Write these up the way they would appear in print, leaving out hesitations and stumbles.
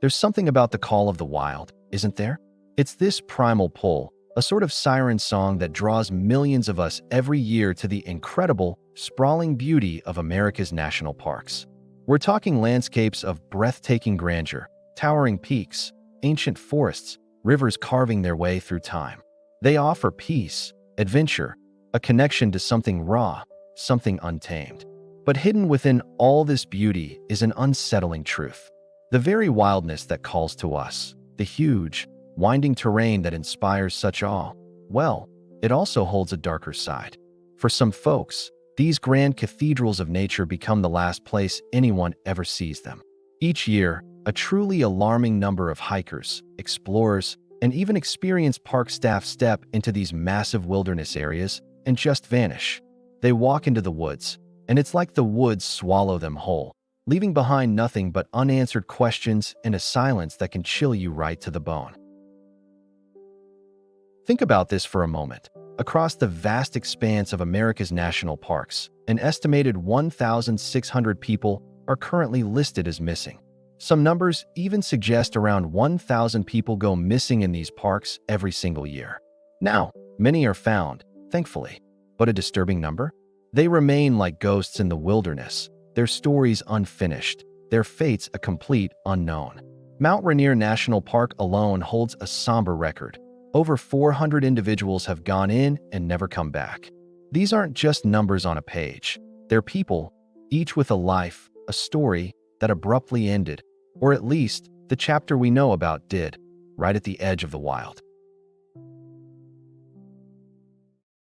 There's something about the call of the wild, isn't there? It's this primal pull, a sort of siren song that draws millions of us every year to the incredible, sprawling beauty of America's national parks. We're talking landscapes of breathtaking grandeur, towering peaks, ancient forests, rivers carving their way through time. They offer peace, adventure, a connection to something raw, something untamed. But hidden within all this beauty is an unsettling truth. The very wildness that calls to us, the huge, winding terrain that inspires such awe, well, it also holds a darker side. For some folks, these grand cathedrals of nature become the last place anyone ever sees them. Each year, a truly alarming number of hikers, explorers, and even experienced park staff step into these massive wilderness areas and just vanish. They walk into the woods, and it's like the woods swallow them whole, leaving behind nothing but unanswered questions and a silence that can chill you right to the bone. Think about this for a moment. Across the vast expanse of America's national parks, an estimated 1,600 people are currently listed as missing. Some numbers even suggest around 1,000 people go missing in these parks every single year. Now, many are found, thankfully, but a disturbing number? They remain like ghosts in the wilderness, their stories unfinished, their fates a complete unknown. Mount Rainier National Park alone holds a somber record. Over 400 individuals have gone in and never come back. These aren't just numbers on a page. They're people, each with a life, a story that abruptly ended, or at least the chapter we know about did, right at the edge of the wild.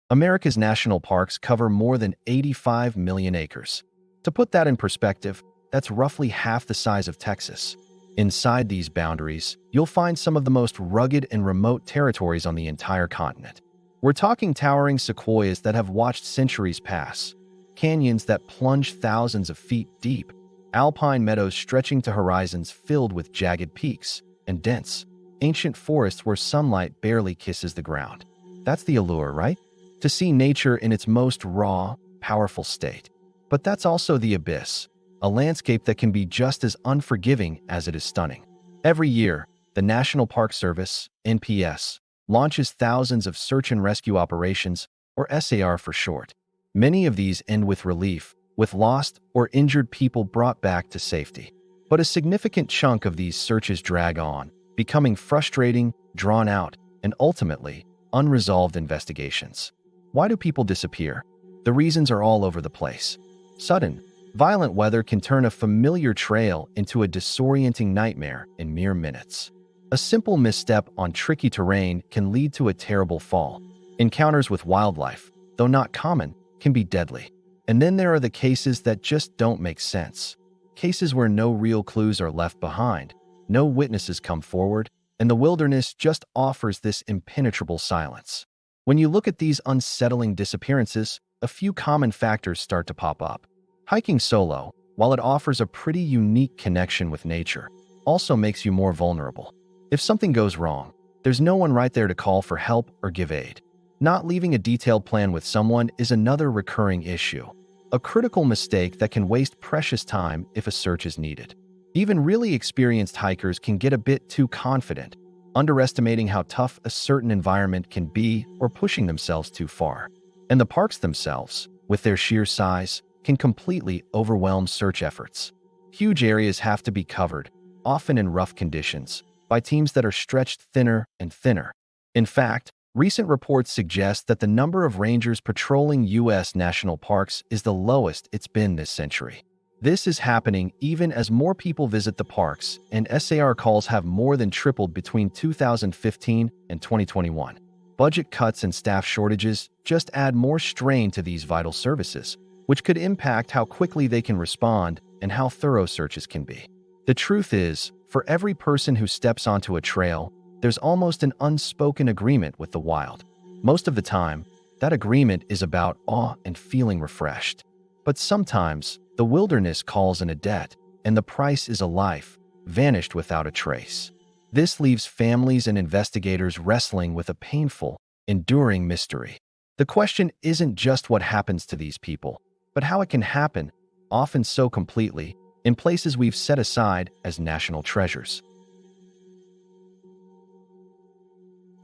America's national parks cover more than 85 million acres. To put that in perspective, that's roughly half the size of Texas. Inside these boundaries, you'll find some of the most rugged and remote territories on the entire continent. We're talking towering sequoias that have watched centuries pass, canyons that plunge thousands of feet deep, alpine meadows stretching to horizons filled with jagged peaks, and dense, ancient forests where sunlight barely kisses the ground. That's the allure, right? To see nature in its most raw, powerful state. But that's also the abyss, a landscape that can be just as unforgiving as it is stunning. Every year, the National Park Service, NPS, launches thousands of search and rescue operations, or SAR for short. Many of these end with relief, with lost or injured people brought back to safety. But a significant chunk of these searches drag on, becoming frustrating, drawn out, and ultimately, unresolved investigations. Why do people disappear? The reasons are all over the place. Sudden, violent weather can turn a familiar trail into a disorienting nightmare in mere minutes. A simple misstep on tricky terrain can lead to a terrible fall. Encounters with wildlife, though not common, can be deadly. And then there are the cases that just don't make sense. Cases where no real clues are left behind, no witnesses come forward, and the wilderness just offers this impenetrable silence. When you look at these unsettling disappearances, a few common factors start to pop up. Hiking solo, while it offers a pretty unique connection with nature, also makes you more vulnerable. If something goes wrong, there's no one right there to call for help or give aid. Not leaving a detailed plan with someone is another recurring issue, a critical mistake that can waste precious time if a search is needed. Even really experienced hikers can get a bit too confident, underestimating how tough a certain environment can be or pushing themselves too far. And the parks themselves, with their sheer size, can completely overwhelm search efforts. Huge areas have to be covered, often in rough conditions, by teams that are stretched thinner and thinner. In fact, recent reports suggest that the number of rangers patrolling U.S. national parks is the lowest it's been this century. This is happening even as more people visit the parks, and SAR calls have more than tripled between 2015 and 2021. Budget cuts and staff shortages just add more strain to these vital services, which could impact how quickly they can respond and how thorough searches can be. The truth is, for every person who steps onto a trail, there's almost an unspoken agreement with the wild. Most of the time, that agreement is about awe and feeling refreshed. But sometimes, the wilderness calls in a debt, and the price is a life, vanished without a trace. This leaves families and investigators wrestling with a painful, enduring mystery. The question isn't just what happens to these people, but how it can happen, often so completely, in places we've set aside as national treasures.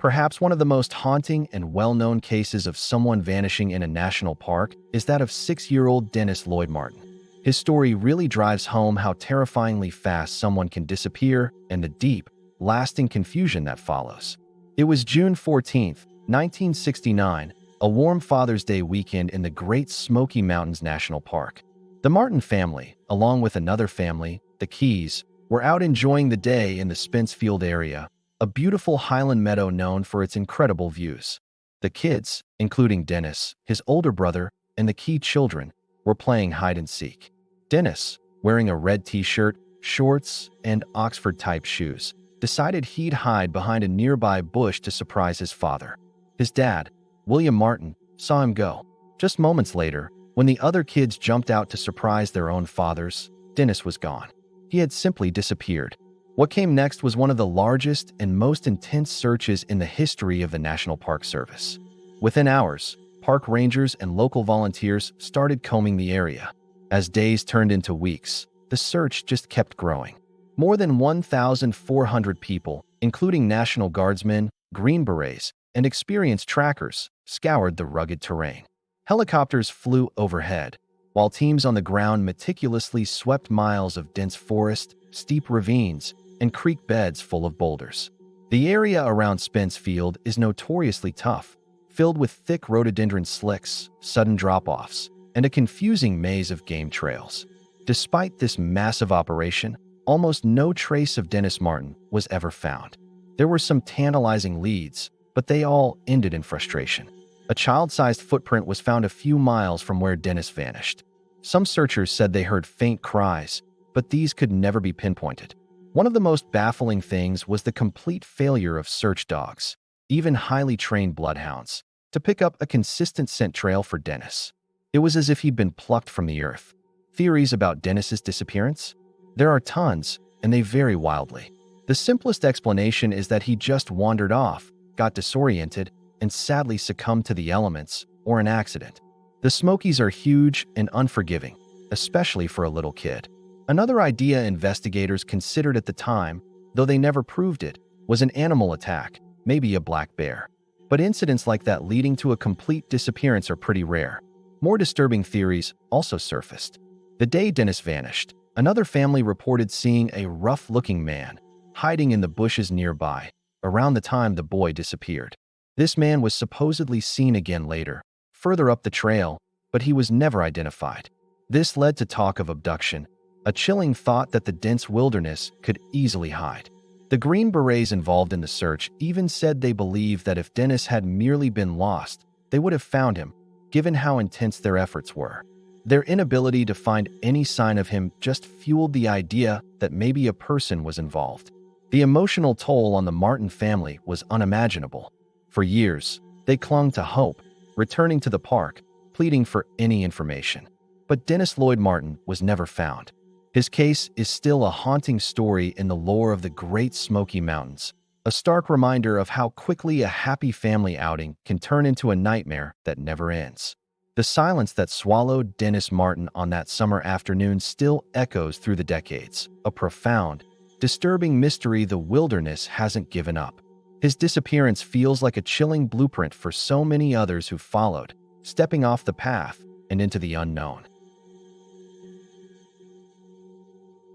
Perhaps one of the most haunting and well-known cases of someone vanishing in a national park is that of 6-year-old Dennis Lloyd Martin. His story really drives home how terrifyingly fast someone can disappear and the deep, lasting confusion that follows. It was June 14, 1969, a warm Father's Day weekend in the Great Smoky Mountains National Park. The Martin family, along with another family, the Keys, were out enjoying the day in the Spence Field area, a beautiful highland meadow known for its incredible views. The kids, including Dennis, his older brother, and the Key children, were playing hide-and-seek. Dennis, wearing a red t-shirt, shorts, and Oxford-type shoes, decided he'd hide behind a nearby bush to surprise his father. His dad, William Martin, saw him go. Just moments later, when the other kids jumped out to surprise their own fathers, Dennis was gone. He had simply disappeared. What came next was one of the largest and most intense searches in the history of the National Park Service. Within hours, park rangers and local volunteers started combing the area. As days turned into weeks, the search just kept growing. More than 1,400 people, including National Guardsmen, Green Berets, and experienced trackers, scoured the rugged terrain. Helicopters flew overhead, while teams on the ground meticulously swept miles of dense forest, steep ravines, and creek beds full of boulders. The area around Spence Field is notoriously tough, filled with thick rhododendron slicks, sudden drop-offs, and a confusing maze of game trails. Despite this massive operation, almost no trace of Dennis Martin was ever found. There were some tantalizing leads, but they all ended in frustration. A child-sized footprint was found a few miles from where Dennis vanished. Some searchers said they heard faint cries, but these could never be pinpointed. One of the most baffling things was the complete failure of search dogs, even highly trained bloodhounds, to pick up a consistent scent trail for Dennis. It was as if he'd been plucked from the earth. Theories about Dennis's disappearance? There are tons, and they vary wildly. The simplest explanation is that he just wandered off, got disoriented, and sadly succumbed to the elements or an accident. The Smokies are huge and unforgiving, especially for a little kid. Another idea investigators considered at the time, though they never proved it, was an animal attack, maybe a black bear. But incidents like that leading to a complete disappearance are pretty rare. More disturbing theories also surfaced. The day Dennis vanished, another family reported seeing a rough-looking man hiding in the bushes nearby around the time the boy disappeared. This man was supposedly seen again later, further up the trail, but he was never identified. This led to talk of abduction, a chilling thought that the dense wilderness could easily hide. The Green Berets involved in the search even said they believed that if Dennis had merely been lost, they would have found him, given how intense their efforts were. Their inability to find any sign of him just fueled the idea that maybe a person was involved. The emotional toll on the Martin family was unimaginable. For years, they clung to hope, returning to the park, pleading for any information. But Dennis Lloyd Martin was never found. His case is still a haunting story in the lore of the Great Smoky Mountains, a stark reminder of how quickly a happy family outing can turn into a nightmare that never ends. The silence that swallowed Dennis Martin on that summer afternoon still echoes through the decades, a profound, disturbing mystery the wilderness hasn't given up. His disappearance feels like a chilling blueprint for so many others who followed, stepping off the path and into the unknown.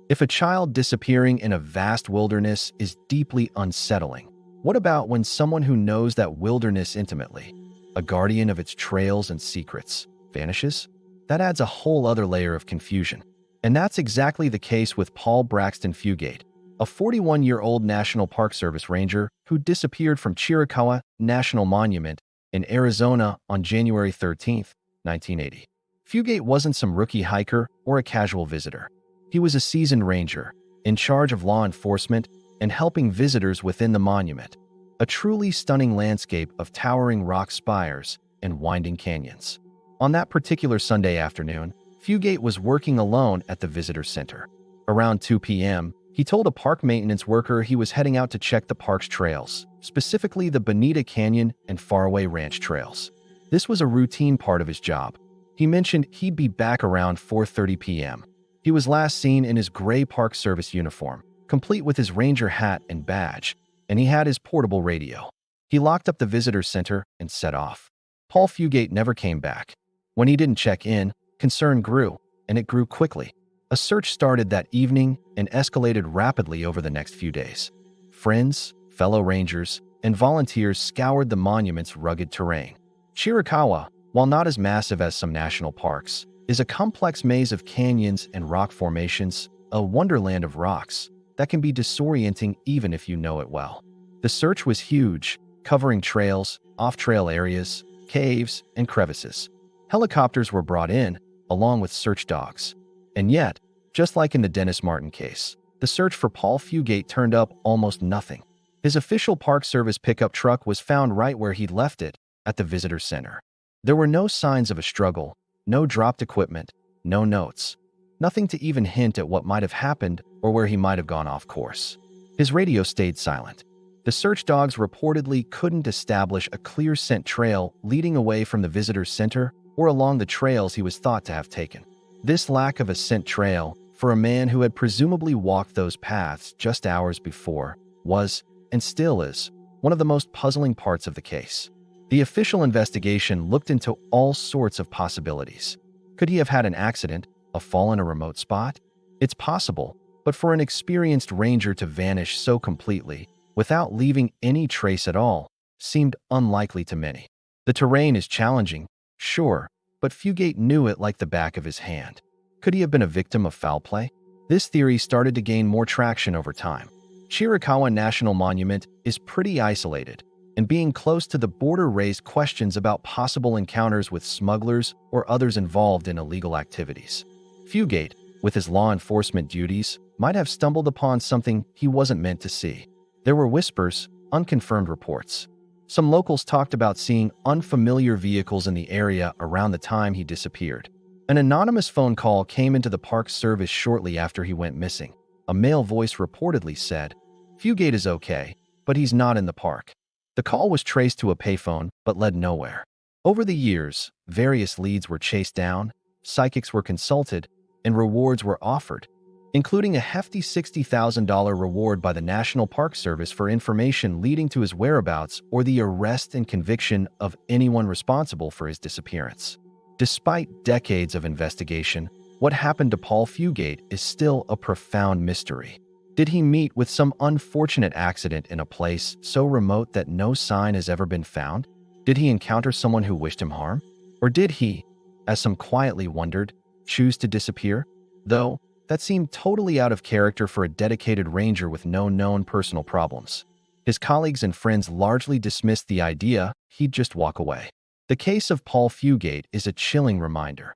If a child disappearing in a vast wilderness is deeply unsettling, what about when someone who knows that wilderness intimately, a guardian of its trails and secrets, vanishes? That adds a whole other layer of confusion. And that's exactly the case with Paul Braxton Fugate, a 41-year-old National Park Service ranger who disappeared from Chiricahua National Monument in Arizona on January 13, 1980. Fugate wasn't some rookie hiker or a casual visitor. He was a seasoned ranger, in charge of law enforcement and helping visitors within the monument, a truly stunning landscape of towering rock spires and winding canyons. On that particular Sunday afternoon, Fugate was working alone at the visitor center. Around 2 p.m., he told a park maintenance worker he was heading out to check the park's trails, specifically the Bonita Canyon and Faraway Ranch trails. This was a routine part of his job. He mentioned he'd be back around 4:30 p.m. He was last seen in his gray Park Service uniform, complete with his ranger hat and badge, and he had his portable radio. He locked up the visitor center and set off. Paul Fugate never came back. When he didn't check in, concern grew, and it grew quickly. A search started that evening and escalated rapidly over the next few days. Friends, fellow rangers, and volunteers scoured the monument's rugged terrain. Chiricahua, while not as massive as some national parks, is a complex maze of canyons and rock formations, a wonderland of rocks that can be disorienting even if you know it well. The search was huge, covering trails, off-trail areas, caves, and crevices. Helicopters were brought in, along with search dogs. And yet, just like in the Dennis Martin case, the search for Paul Fugate turned up almost nothing. His official Park Service pickup truck was found right where he'd left it, at the visitor center. There were no signs of a struggle, no dropped equipment, no notes. Nothing to even hint at what might have happened or where he might have gone off course. His radio stayed silent. The search dogs reportedly couldn't establish a clear scent trail leading away from the visitor center or along the trails he was thought to have taken. This lack of a scent trail, for a man who had presumably walked those paths just hours before, was, and still is, one of the most puzzling parts of the case. The official investigation looked into all sorts of possibilities. Could he have had an accident, a fall in a remote spot? It's possible, but for an experienced ranger to vanish so completely, without leaving any trace at all, seemed unlikely to many. The terrain is challenging, sure, but Fugate knew it like the back of his hand. Could he have been a victim of foul play? This theory started to gain more traction over time. Chiricahua National Monument is pretty isolated, and being close to the border raised questions about possible encounters with smugglers or others involved in illegal activities. Fugate, with his law enforcement duties, might have stumbled upon something he wasn't meant to see. There were whispers, unconfirmed reports. Some locals talked about seeing unfamiliar vehicles in the area around the time he disappeared. An anonymous phone call came into the Park Service shortly after he went missing. A male voice reportedly said, "Fugate is okay, but he's not in the park." The call was traced to a payphone but led nowhere. Over the years, various leads were chased down, psychics were consulted, and rewards were offered, including a hefty $60,000 reward by the National Park Service for information leading to his whereabouts or the arrest and conviction of anyone responsible for his disappearance. Despite decades of investigation, what happened to Paul Fugate is still a profound mystery. Did he meet with some unfortunate accident in a place so remote that no sign has ever been found? Did he encounter someone who wished him harm? Or did he, as some quietly wondered, choose to disappear? Though, that seemed totally out of character for a dedicated ranger with no known personal problems. His colleagues and friends largely dismissed the idea he'd just walk away. The case of Paul Fugate is a chilling reminder.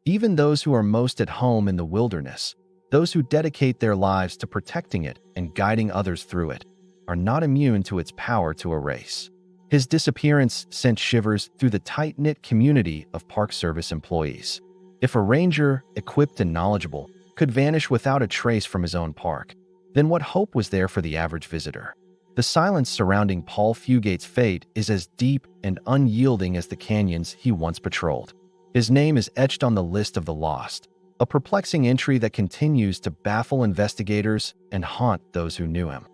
Even those who are most at home in the wilderness, those who dedicate their lives to protecting it and guiding others through it, are not immune to its power to erase. His disappearance sent shivers through the tight-knit community of Park Service employees. If a ranger, equipped and knowledgeable, could vanish without a trace from his own park, then what hope was there for the average visitor? The silence surrounding Paul Fugate's fate is as deep and unyielding as the canyons he once patrolled. His name is etched on the list of the lost, a perplexing entry that continues to baffle investigators and haunt those who knew him.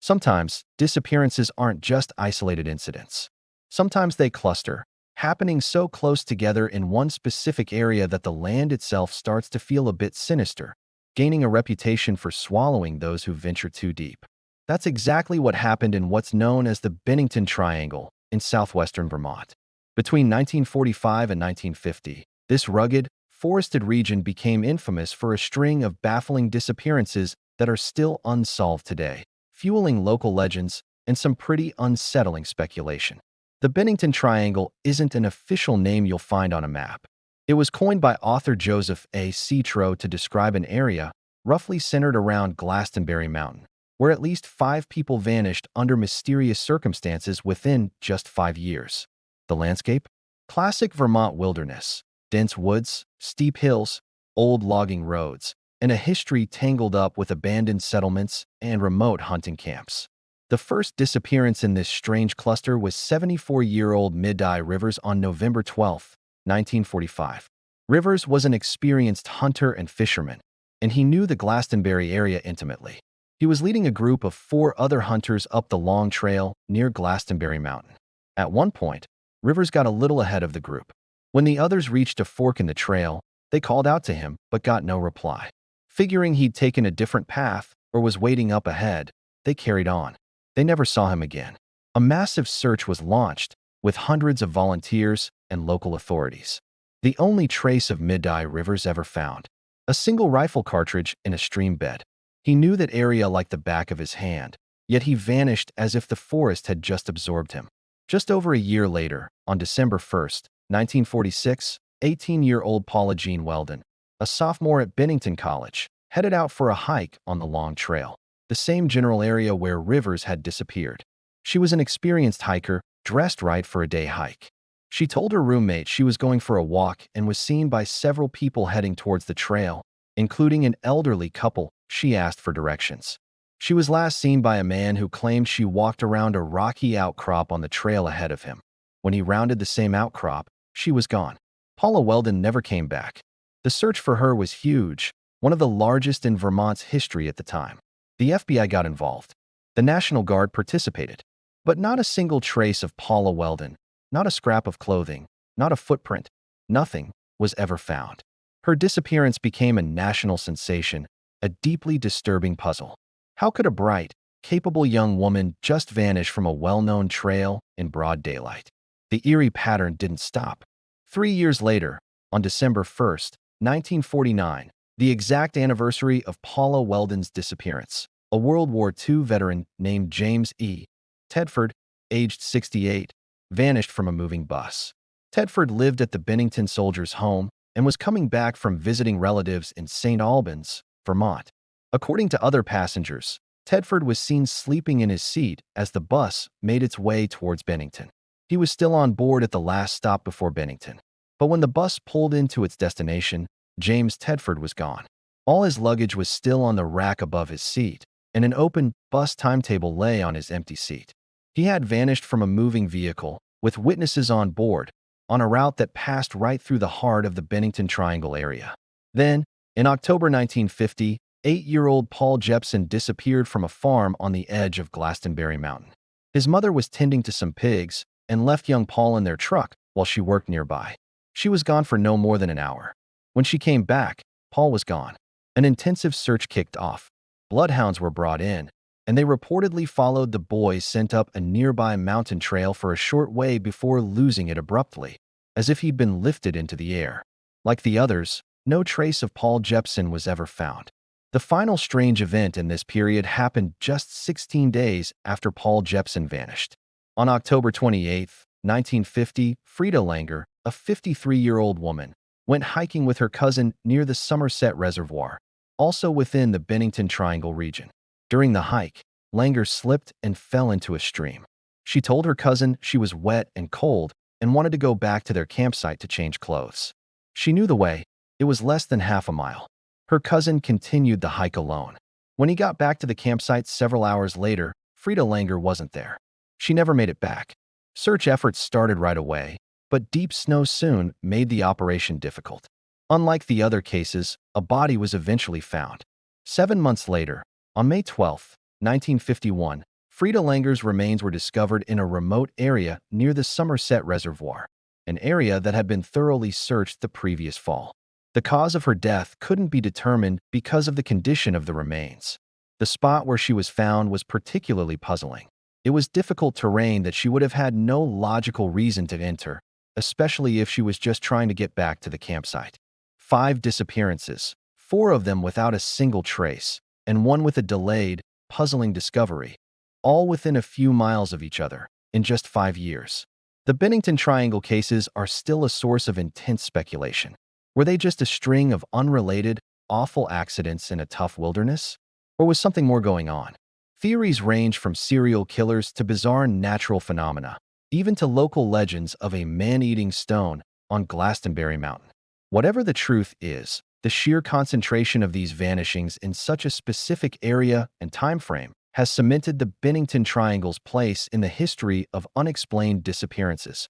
Sometimes, disappearances aren't just isolated incidents. Sometimes they cluster, happening so close together in one specific area that the land itself starts to feel a bit sinister, gaining a reputation for swallowing those who venture too deep. That's exactly what happened in what's known as the Bennington Triangle in southwestern Vermont. Between 1945 and 1950, this rugged, forested region became infamous for a string of baffling disappearances that are still unsolved today, fueling local legends and some pretty unsettling speculation. The Bennington Triangle isn't an official name you'll find on a map. It was coined by author Joseph A. Citro to describe an area roughly centered around Glastonbury Mountain, where at least 5 people vanished under mysterious circumstances within just 5 years. The landscape? Classic Vermont wilderness, dense woods, steep hills, old logging roads, and a history tangled up with abandoned settlements and remote hunting camps. The first disappearance in this strange cluster was 74-year-old Mideye Rivers on November 12, 1945. Rivers was an experienced hunter and fisherman, and he knew the Glastonbury area intimately. He was leading a group of 4 other hunters up the long trail near Glastonbury Mountain. At one point, Rivers got a little ahead of the group. When the others reached a fork in the trail, they called out to him but got no reply. Figuring he'd taken a different path or was waiting up ahead, they carried on. They never saw him again. A massive search was launched, with hundreds of volunteers and local authorities. The only trace of Mideye Rivers ever found: a single rifle cartridge in a stream bed. He knew that area like the back of his hand, yet he vanished as if the forest had just absorbed him. Just over a year later, on December 1st, 1946, 18-year-old Paula Jean Weldon, a sophomore at Bennington College, headed out for a hike on the long trail, the same general area where Rivers had disappeared. She was an experienced hiker, dressed right for a day hike. She told her roommate she was going for a walk and was seen by several people heading towards the trail, including an elderly couple. She asked for directions. She was last seen by a man who claimed she walked around a rocky outcrop on the trail ahead of him. When he rounded the same outcrop, she was gone. Paula Weldon never came back. The search for her was huge, one of the largest in Vermont's history at the time. The FBI got involved. The National Guard participated. But not a single trace of Paula Weldon, not a scrap of clothing, not a footprint, nothing was ever found. Her disappearance became a national sensation, a deeply disturbing puzzle. How could a bright, capable young woman just vanish from a well-known trail in broad daylight? The eerie pattern didn't stop. 3 years later, on December 1st, 1949, the exact anniversary of Paula Weldon's disappearance, a World War II veteran named James E. Tedford, aged 68, vanished from a moving bus. Tedford lived at the Bennington Soldiers' Home and was coming back from visiting relatives in St. Albans, Vermont. According to other passengers, Tedford was seen sleeping in his seat as the bus made its way towards Bennington. He was still on board at the last stop before Bennington. But when the bus pulled into its destination, James Tedford was gone. All his luggage was still on the rack above his seat, and an open bus timetable lay on his empty seat. He had vanished from a moving vehicle, with witnesses on board, on a route that passed right through the heart of the Bennington Triangle area. Then, in October 1950, 8-year-old Paul Jepson disappeared from a farm on the edge of Glastonbury Mountain. His mother was tending to some pigs and left young Paul in their truck while she worked nearby. She was gone for no more than an hour. When she came back, Paul was gone. An intensive search kicked off. Bloodhounds were brought in, and they reportedly followed the boy sent up a nearby mountain trail for a short way before losing it abruptly, as if he'd been lifted into the air. Like the others, no trace of Paul Jepson was ever found. The final strange event in this period happened just 16 days after Paul Jepson vanished. On October 28, 1950, Frida Langer, a 53-year-old woman, went hiking with her cousin near the Somerset Reservoir, also within the Bennington Triangle region. During the hike, Langer slipped and fell into a stream. She told her cousin she was wet and cold and wanted to go back to their campsite to change clothes. She knew the way. It was less than half a mile. Her cousin continued the hike alone. When he got back to the campsite several hours later, Frida Langer wasn't there. She never made it back. Search efforts started right away, but deep snow soon made the operation difficult. Unlike the other cases, a body was eventually found. 7 months later, on May 12, 1951, Frida Langer's remains were discovered in a remote area near the Somerset Reservoir, an area that had been thoroughly searched the previous fall. The cause of her death couldn't be determined because of the condition of the remains. The spot where she was found was particularly puzzling. It was difficult terrain that she would have had no logical reason to enter, especially if she was just trying to get back to the campsite. 5 disappearances, 4 of them without a single trace, and 1 with a delayed, puzzling discovery, all within a few miles of each other, in just 5 years. The Bennington Triangle cases are still a source of intense speculation. Were they just a string of unrelated, awful accidents in a tough wilderness? Or was something more going on? Theories range from serial killers to bizarre natural phenomena, even to local legends of a man-eating stone on Glastonbury Mountain. Whatever the truth is, the sheer concentration of these vanishings in such a specific area and time frame has cemented the Bennington Triangle's place in the history of unexplained disappearances,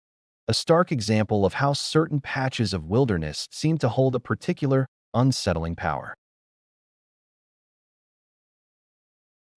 a stark example of how certain patches of wilderness seem to hold a particular, unsettling power.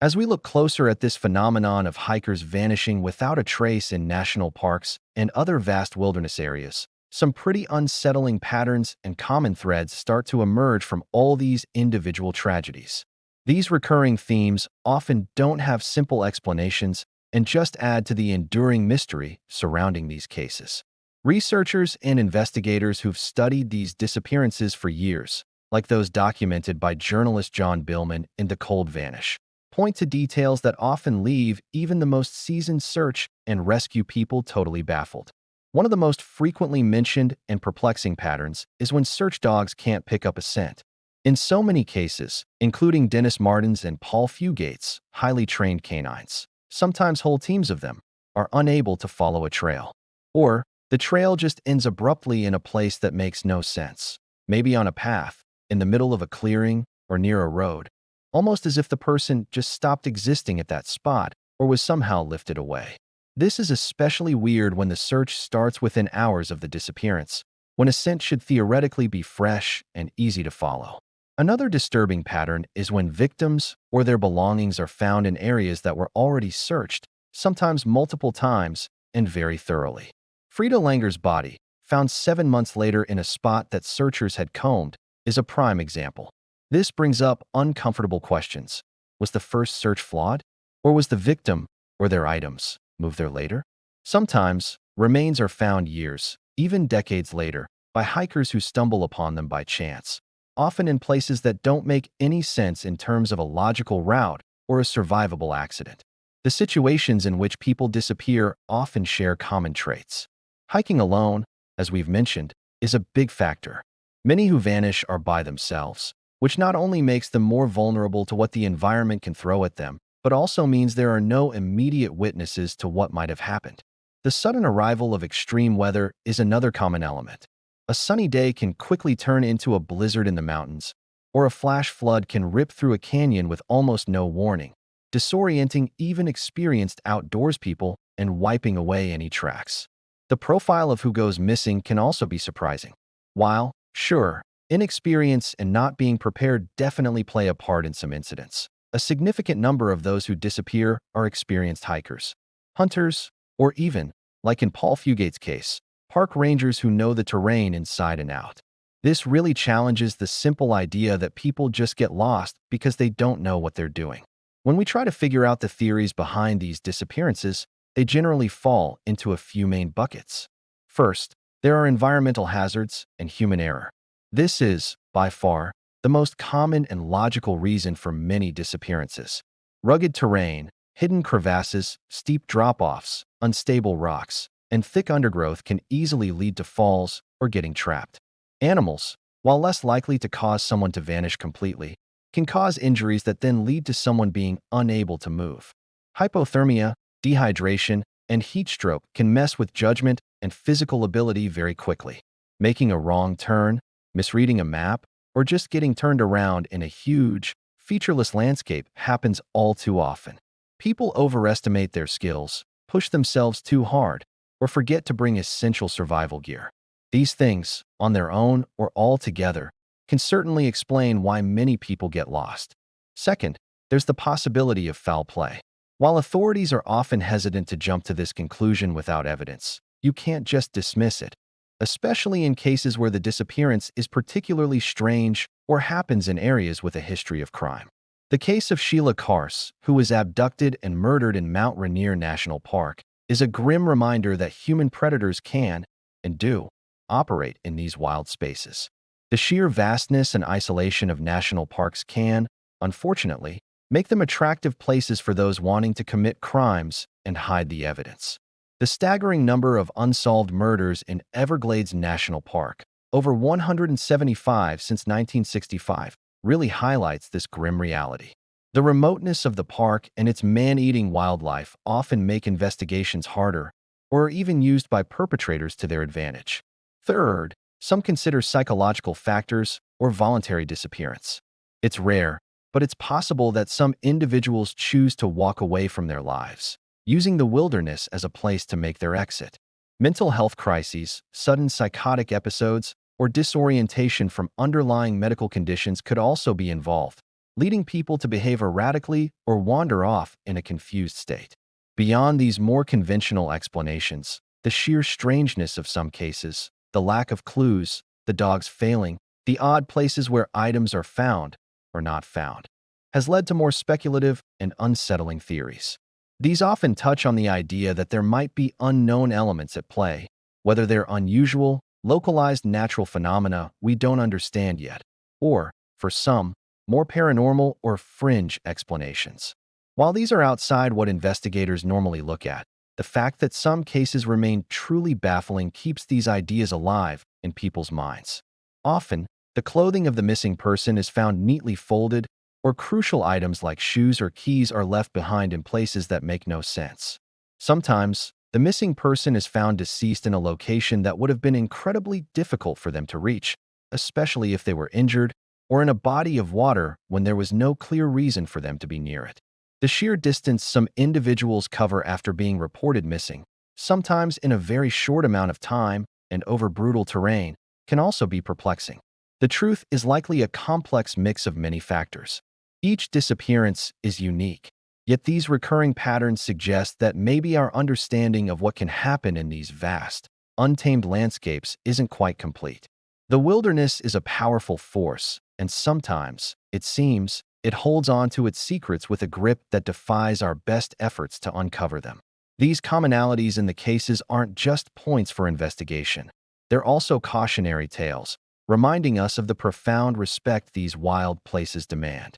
As we look closer at this phenomenon of hikers vanishing without a trace in national parks and other vast wilderness areas, some pretty unsettling patterns and common threads start to emerge from all these individual tragedies. These recurring themes often don't have simple explanations and just add to the enduring mystery surrounding these cases. Researchers and investigators who've studied these disappearances for years, like those documented by journalist John Billman in The Cold Vanish, point to details that often leave even the most seasoned search and rescue people totally baffled. One of the most frequently mentioned and perplexing patterns is when search dogs can't pick up a scent. In so many cases, including Dennis Martin's and Paul Fugate's highly trained canines, sometimes whole teams of them, are unable to follow a trail. Or the trail just ends abruptly in a place that makes no sense, maybe on a path, in the middle of a clearing, or near a road, almost as if the person just stopped existing at that spot or was somehow lifted away. This is especially weird when the search starts within hours of the disappearance, when a scent should theoretically be fresh and easy to follow. Another disturbing pattern is when victims or their belongings are found in areas that were already searched, sometimes multiple times and very thoroughly. Frida Langer's body, found 7 months later in a spot that searchers had combed, is a prime example. This brings up uncomfortable questions. Was the first search flawed? Or was the victim or their items moved there later? Sometimes, remains are found years, even decades later, by hikers who stumble upon them by chance, often in places that don't make any sense in terms of a logical route or a survivable accident. The situations in which people disappear often share common traits. Hiking alone, as we've mentioned, is a big factor. Many who vanish are by themselves, which not only makes them more vulnerable to what the environment can throw at them, but also means there are no immediate witnesses to what might have happened. The sudden arrival of extreme weather is another common element. A sunny day can quickly turn into a blizzard in the mountains, or a flash flood can rip through a canyon with almost no warning, disorienting even experienced outdoors people and wiping away any tracks. The profile of who goes missing can also be surprising. While, sure, inexperience and not being prepared definitely play a part in some incidents, a significant number of those who disappear are experienced hikers, hunters, or even, like in Paul Fugate's case, park rangers who know the terrain inside and out. This really challenges the simple idea that people just get lost because they don't know what they're doing. When we try to figure out the theories behind these disappearances, they generally fall into a few main buckets. First, there are environmental hazards and human error. This is, by far, the most common and logical reason for many disappearances. Rugged terrain, hidden crevasses, steep drop-offs, unstable rocks, and thick undergrowth can easily lead to falls or getting trapped. Animals, while less likely to cause someone to vanish completely, can cause injuries that then lead to someone being unable to move. Hypothermia, dehydration, and heat stroke can mess with judgment and physical ability very quickly. Making a wrong turn, misreading a map, or just getting turned around in a huge, featureless landscape happens all too often. People overestimate their skills, push themselves too hard, or forget to bring essential survival gear. These things, on their own or all together, can certainly explain why many people get lost. Second, there's the possibility of foul play. While authorities are often hesitant to jump to this conclusion without evidence, you can't just dismiss it, especially in cases where the disappearance is particularly strange or happens in areas with a history of crime. The case of Sheila Kars, who was abducted and murdered in Mount Rainier National Park, is a grim reminder that human predators can, and do, operate in these wild spaces. The sheer vastness and isolation of national parks can, unfortunately, make them attractive places for those wanting to commit crimes and hide the evidence. The staggering number of unsolved murders in Everglades National Park, over 175 since 1965, really highlights this grim reality. The remoteness of the park and its man-eating wildlife often make investigations harder, or are even used by perpetrators to their advantage. Third, some consider psychological factors or voluntary disappearance. It's rare, but it's possible that some individuals choose to walk away from their lives, using the wilderness as a place to make their exit. Mental health crises, sudden psychotic episodes, or disorientation from underlying medical conditions could also be involved, leading people to behave erratically or wander off in a confused state. Beyond these more conventional explanations, the sheer strangeness of some cases, the lack of clues, the dogs failing, the odd places where items are found or not found, has led to more speculative and unsettling theories. These often touch on the idea that there might be unknown elements at play, whether they're unusual, localized natural phenomena we don't understand yet, or, for some, more paranormal or fringe explanations. While these are outside what investigators normally look at, the fact that some cases remain truly baffling keeps these ideas alive in people's minds. Often, the clothing of the missing person is found neatly folded, or crucial items like shoes or keys are left behind in places that make no sense. Sometimes, the missing person is found deceased in a location that would have been incredibly difficult for them to reach, especially if they were injured, or in a body of water when there was no clear reason for them to be near it. The sheer distance some individuals cover after being reported missing, sometimes in a very short amount of time and over brutal terrain, can also be perplexing. The truth is likely a complex mix of many factors. Each disappearance is unique, yet these recurring patterns suggest that maybe our understanding of what can happen in these vast, untamed landscapes isn't quite complete. The wilderness is a powerful force, and sometimes, it seems, it holds on to its secrets with a grip that defies our best efforts to uncover them. These commonalities in the cases aren't just points for investigation. They're also cautionary tales, reminding us of the profound respect these wild places demand.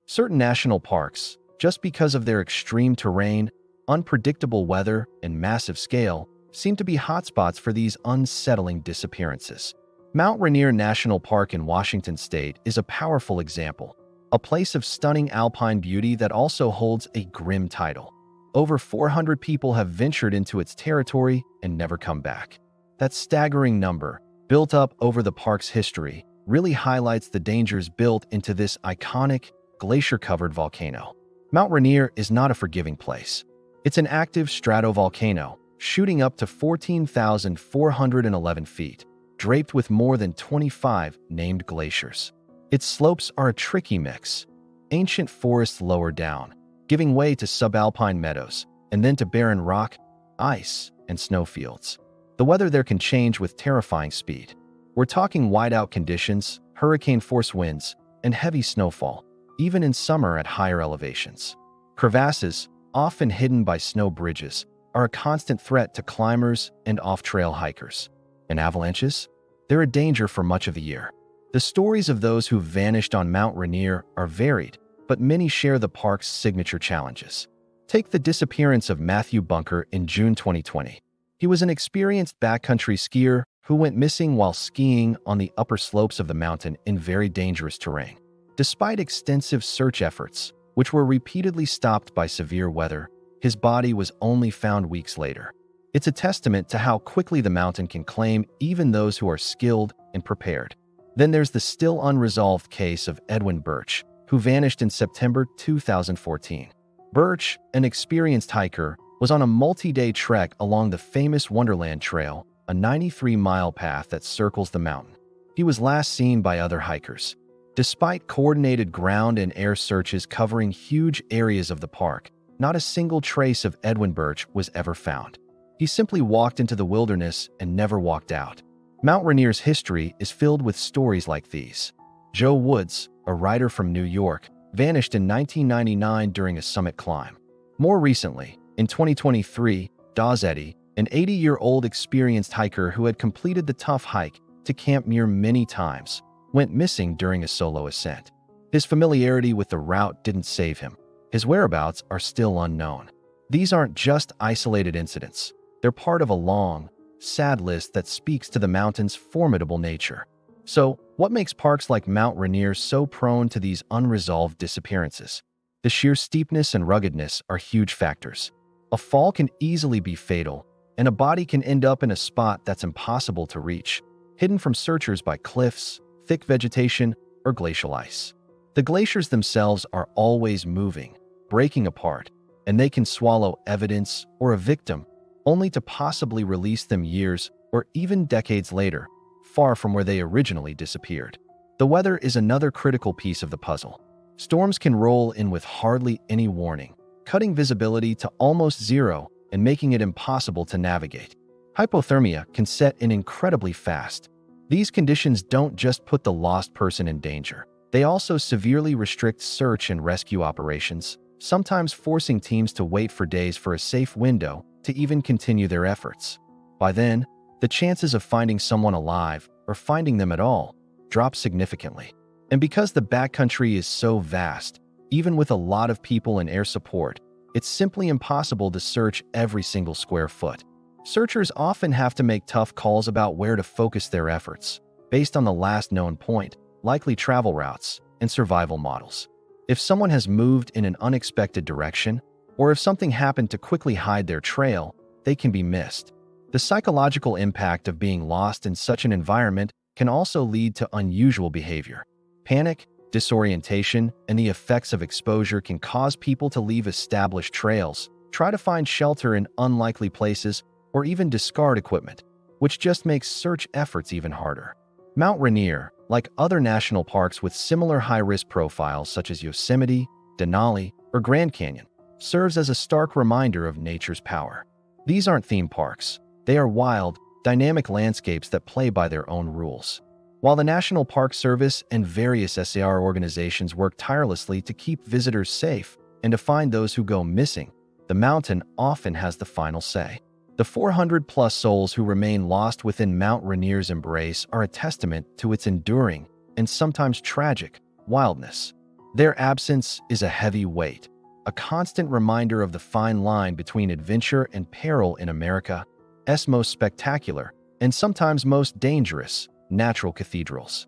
Certain national parks, just because of their extreme terrain, unpredictable weather, and massive scale, seem to be hotspots for these unsettling disappearances. Mount Rainier National Park in Washington state is a powerful example, a place of stunning alpine beauty that also holds a grim title. Over 400 people have ventured into its territory and never come back. That staggering number, built up over the park's history, really highlights the dangers built into this iconic, glacier-covered volcano. Mount Rainier is not a forgiving place. It's an active stratovolcano, shooting up to 14,411 feet, draped with more than 25 named glaciers. Its slopes are a tricky mix. Ancient forests lower down, giving way to subalpine meadows, and then to barren rock, ice, and snowfields. The weather there can change with terrifying speed. We're talking whiteout conditions, hurricane-force winds, and heavy snowfall, even in summer at higher elevations. Crevasses, often hidden by snow bridges, are a constant threat to climbers and off-trail hikers. And avalanches? They're a danger for much of the year. The stories of those who've vanished on Mount Rainier are varied, but many share the park's signature challenges. Take the disappearance of Matthew Bunker in June 2020. He was an experienced backcountry skier who went missing while skiing on the upper slopes of the mountain in very dangerous terrain. Despite extensive search efforts, which were repeatedly stopped by severe weather, his body was only found weeks later. It's a testament to how quickly the mountain can claim even those who are skilled and prepared. Then there's the still unresolved case of Edwin Birch, who vanished in September 2014. Birch, an experienced hiker, was on a multi-day trek along the famous Wonderland Trail, a 93-mile path that circles the mountain. He was last seen by other hikers. Despite coordinated ground and air searches covering huge areas of the park, not a single trace of Edwin Birch was ever found. He simply walked into the wilderness and never walked out. Mount Rainier's history is filled with stories like these. Joe Woods, a writer from New York, vanished in 1999 during a summit climb. More recently, in 2023, Dawes Eddy, an 80-year-old experienced hiker who had completed the tough hike to Camp Muir many times, went missing during a solo ascent. His familiarity with the route didn't save him. His whereabouts are still unknown. These aren't just isolated incidents. They're part of a long, sad list that speaks to the mountain's formidable nature. So, what makes parks like Mount Rainier so prone to these unresolved disappearances? The sheer steepness and ruggedness are huge factors. A fall can easily be fatal, and a body can end up in a spot that's impossible to reach, hidden from searchers by cliffs, thick vegetation, or glacial ice. The glaciers themselves are always moving, breaking apart, and they can swallow evidence or a victim, only to possibly release them years or even decades later, far from where they originally disappeared. The weather is another critical piece of the puzzle. Storms can roll in with hardly any warning, cutting visibility to almost zero and making it impossible to navigate. Hypothermia can set in incredibly fast. These conditions don't just put the lost person in danger. They also severely restrict search and rescue operations, sometimes forcing teams to wait for days for a safe window to even continue their efforts. By then, the chances of finding someone alive, or finding them at all, drop significantly. And because the backcountry is so vast, even with a lot of people and air support, it's simply impossible to search every single square foot. Searchers often have to make tough calls about where to focus their efforts, based on the last known point, likely travel routes, and survival models. If someone has moved in an unexpected direction, or if something happened to quickly hide their trail, they can be missed. The psychological impact of being lost in such an environment can also lead to unusual behavior. Panic, disorientation, and the effects of exposure can cause people to leave established trails, try to find shelter in unlikely places, or even discard equipment, which just makes search efforts even harder. Mount Rainier, like other national parks with similar high-risk profiles such as Yosemite, Denali, or Grand Canyon, serves as a stark reminder of nature's power. These aren't theme parks. They are wild, dynamic landscapes that play by their own rules. While the National Park Service and various SAR organizations work tirelessly to keep visitors safe and to find those who go missing, the mountain often has the final say. The 400-plus souls who remain lost within Mount Rainier's embrace are a testament to its enduring and sometimes tragic wildness. Their absence is a heavy weight, a constant reminder of the fine line between adventure and peril in America's most spectacular and sometimes most dangerous natural cathedrals.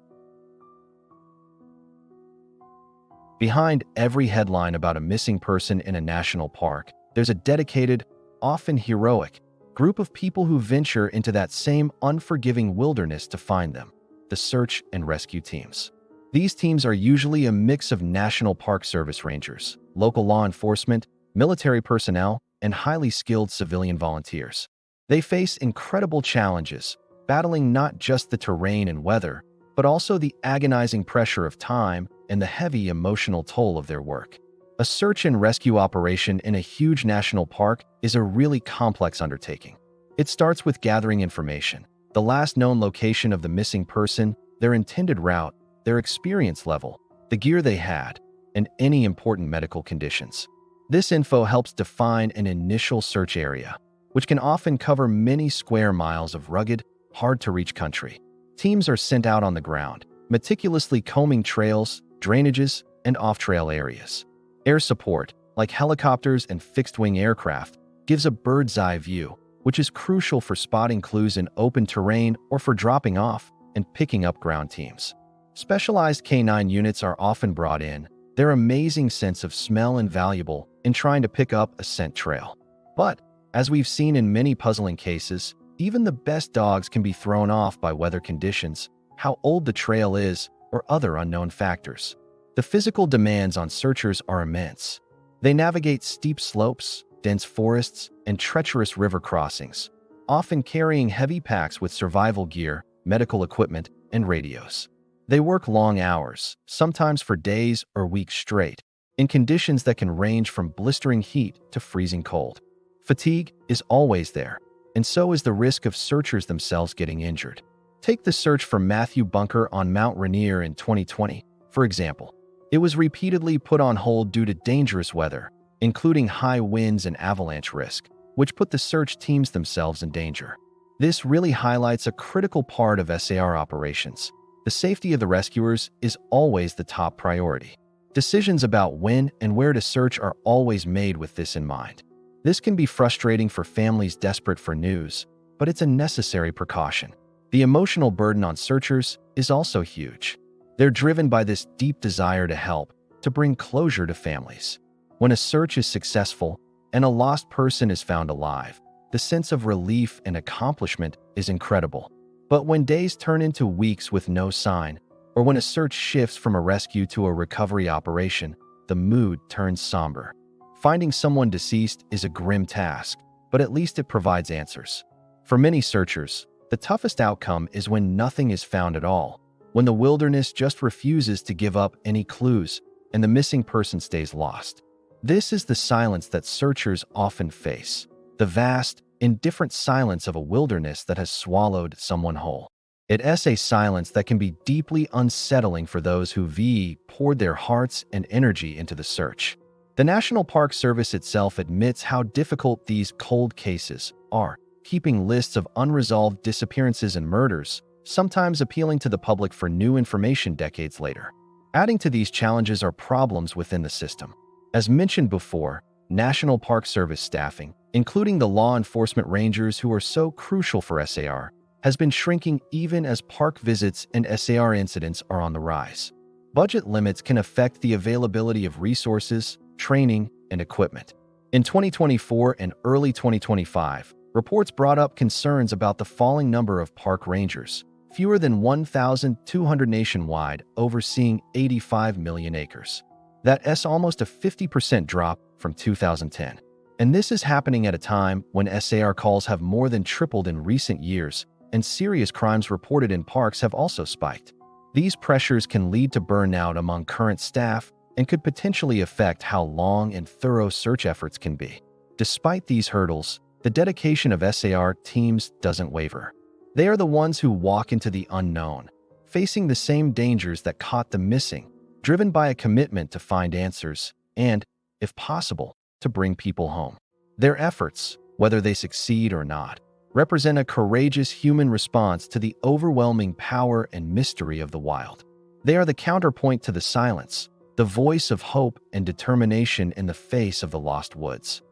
Behind every headline about a missing person in a national park, there's a dedicated, often heroic, group of people who venture into that same unforgiving wilderness to find them: the search and rescue teams. These teams are usually a mix of National Park Service rangers, local law enforcement, military personnel, and highly skilled civilian volunteers. They face incredible challenges, battling not just the terrain and weather, but also the agonizing pressure of time and the heavy emotional toll of their work. A search and rescue operation in a huge national park is a really complex undertaking. It starts with gathering information: the last known location of the missing person, their intended route, their experience level, the gear they had, and any important medical conditions. This info helps define an initial search area, which can often cover many square miles of rugged, hard-to-reach country. Teams are sent out on the ground, meticulously combing trails, drainages, and off-trail areas. Air support, like helicopters and fixed-wing aircraft, gives a bird's-eye view, which is crucial for spotting clues in open terrain or for dropping off and picking up ground teams. Specialized K9 units are often brought in, their amazing sense of smell invaluable in trying to pick up a scent trail. But, as we've seen in many puzzling cases, even the best dogs can be thrown off by weather conditions, how old the trail is, or other unknown factors. The physical demands on searchers are immense. They navigate steep slopes, dense forests, and treacherous river crossings, often carrying heavy packs with survival gear, medical equipment, and radios. They work long hours, sometimes for days or weeks straight, in conditions that can range from blistering heat to freezing cold. Fatigue is always there, and so is the risk of searchers themselves getting injured. Take the search for Matthew Bunker on Mount Rainier in 2020, for example. It was repeatedly put on hold due to dangerous weather, including high winds and avalanche risk, which put the search teams themselves in danger. This really highlights a critical part of SAR operations. The safety of the rescuers is always the top priority. Decisions about when and where to search are always made with this in mind. This can be frustrating for families desperate for news, but it's a necessary precaution. The emotional burden on searchers is also huge. They're driven by this deep desire to help, to bring closure to families. When a search is successful and a lost person is found alive, the sense of relief and accomplishment is incredible. But when days turn into weeks with no sign, or when a search shifts from a rescue to a recovery operation, the mood turns somber. Finding someone deceased is a grim task, but at least it provides answers. For many searchers, the toughest outcome is when nothing is found at all, when the wilderness just refuses to give up any clues and the missing person stays lost. This is the silence that searchers often face, the vast, indifferent silence of a wilderness that has swallowed someone whole. It's a silence that can be deeply unsettling for those who poured their hearts and energy into the search. The National Park Service itself admits how difficult these cold cases are, keeping lists of unresolved disappearances and murders, sometimes appealing to the public for new information decades later. Adding to these challenges are problems within the system. As mentioned before, National Park Service staffing, including the law enforcement rangers who are so crucial for SAR, has been shrinking even as park visits and SAR incidents are on the rise. Budget limits can affect the availability of resources, training, and equipment. In 2024 and early 2025, reports brought up concerns about the falling number of park rangers, fewer than 1,200 nationwide, overseeing 85 million acres. That's almost a 50% drop from 2010. And this is happening at a time when SAR calls have more than tripled in recent years, and serious crimes reported in parks have also spiked. These pressures can lead to burnout among current staff and could potentially affect how long and thorough search efforts can be. Despite these hurdles, the dedication of SAR teams doesn't waver. They are the ones who walk into the unknown, facing the same dangers that caught the missing, driven by a commitment to find answers and, if possible, to bring people home. Their efforts, whether they succeed or not, represent a courageous human response to the overwhelming power and mystery of the wild. They are the counterpoint to the silence, the voice of hope and determination in the face of the lost woods.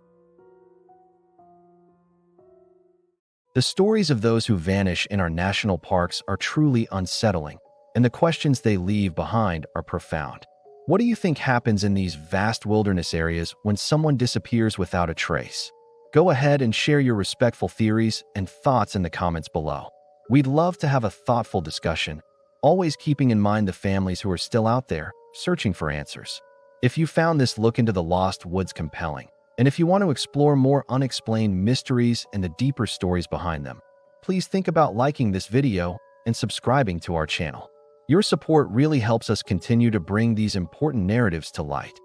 The stories of those who vanish in our national parks are truly unsettling, and the questions they leave behind are profound. What do you think happens in these vast wilderness areas when someone disappears without a trace? Go ahead and share your respectful theories and thoughts in the comments below. We'd love to have a thoughtful discussion, always keeping in mind the families who are still out there searching for answers. If you found this look into the lost woods compelling, and if you want to explore more unexplained mysteries and the deeper stories behind them, please think about liking this video and subscribing to our channel. Your support really helps us continue to bring these important narratives to light.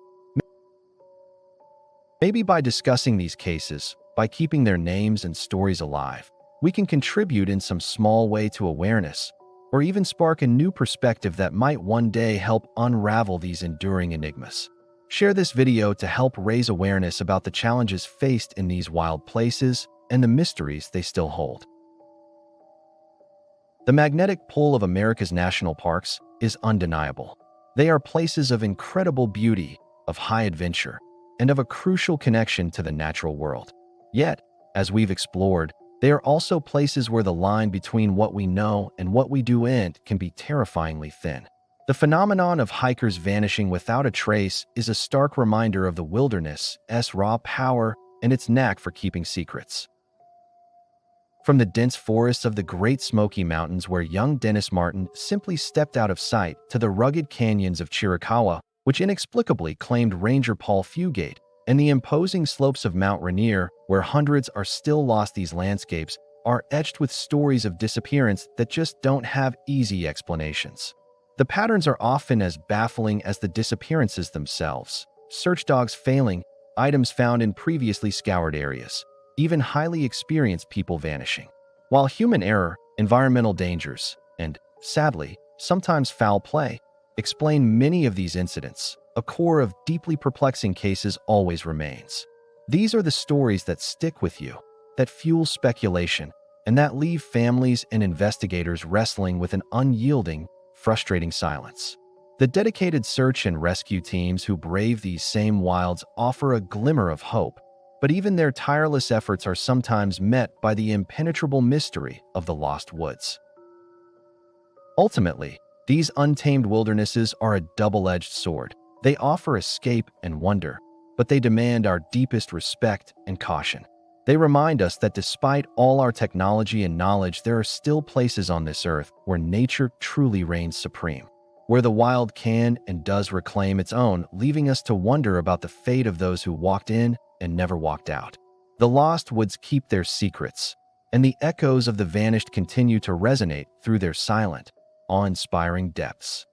Maybe by discussing these cases, by keeping their names and stories alive, we can contribute in some small way to awareness, or even spark a new perspective that might one day help unravel these enduring enigmas. Share this video to help raise awareness about the challenges faced in these wild places and the mysteries they still hold. The magnetic pull of America's national parks is undeniable. They are places of incredible beauty, of high adventure, and of a crucial connection to the natural world. Yet, as we've explored, they are also places where the line between what we know and what we do can be terrifyingly thin. The phenomenon of hikers vanishing without a trace is a stark reminder of the wilderness's raw power and its knack for keeping secrets. From the dense forests of the Great Smoky Mountains where young Dennis Martin simply stepped out of sight to the rugged canyons of Chiricahua, which inexplicably claimed Ranger Paul Fugate, and the imposing slopes of Mount Rainier, where hundreds are still lost, these landscapes are etched with stories of disappearance that just don't have easy explanations. The patterns are often as baffling as the disappearances themselves. Search dogs failing, items found in previously scoured areas, even highly experienced people vanishing. While human error, environmental dangers, and, sadly, sometimes foul play, explain many of these incidents, a core of deeply perplexing cases always remains. These are the stories that stick with you, that fuel speculation, and that leave families and investigators wrestling with an unyielding, frustrating silence. The dedicated search and rescue teams who brave these same wilds offer a glimmer of hope, but even their tireless efforts are sometimes met by the impenetrable mystery of the lost woods. Ultimately, these untamed wildernesses are a double-edged sword. They offer escape and wonder, but they demand our deepest respect and caution. They remind us that despite all our technology and knowledge, there are still places on this earth where nature truly reigns supreme, where the wild can and does reclaim its own, leaving us to wonder about the fate of those who walked in and never walked out. The lost woods keep their secrets, and the echoes of the vanished continue to resonate through their silent, awe-inspiring depths.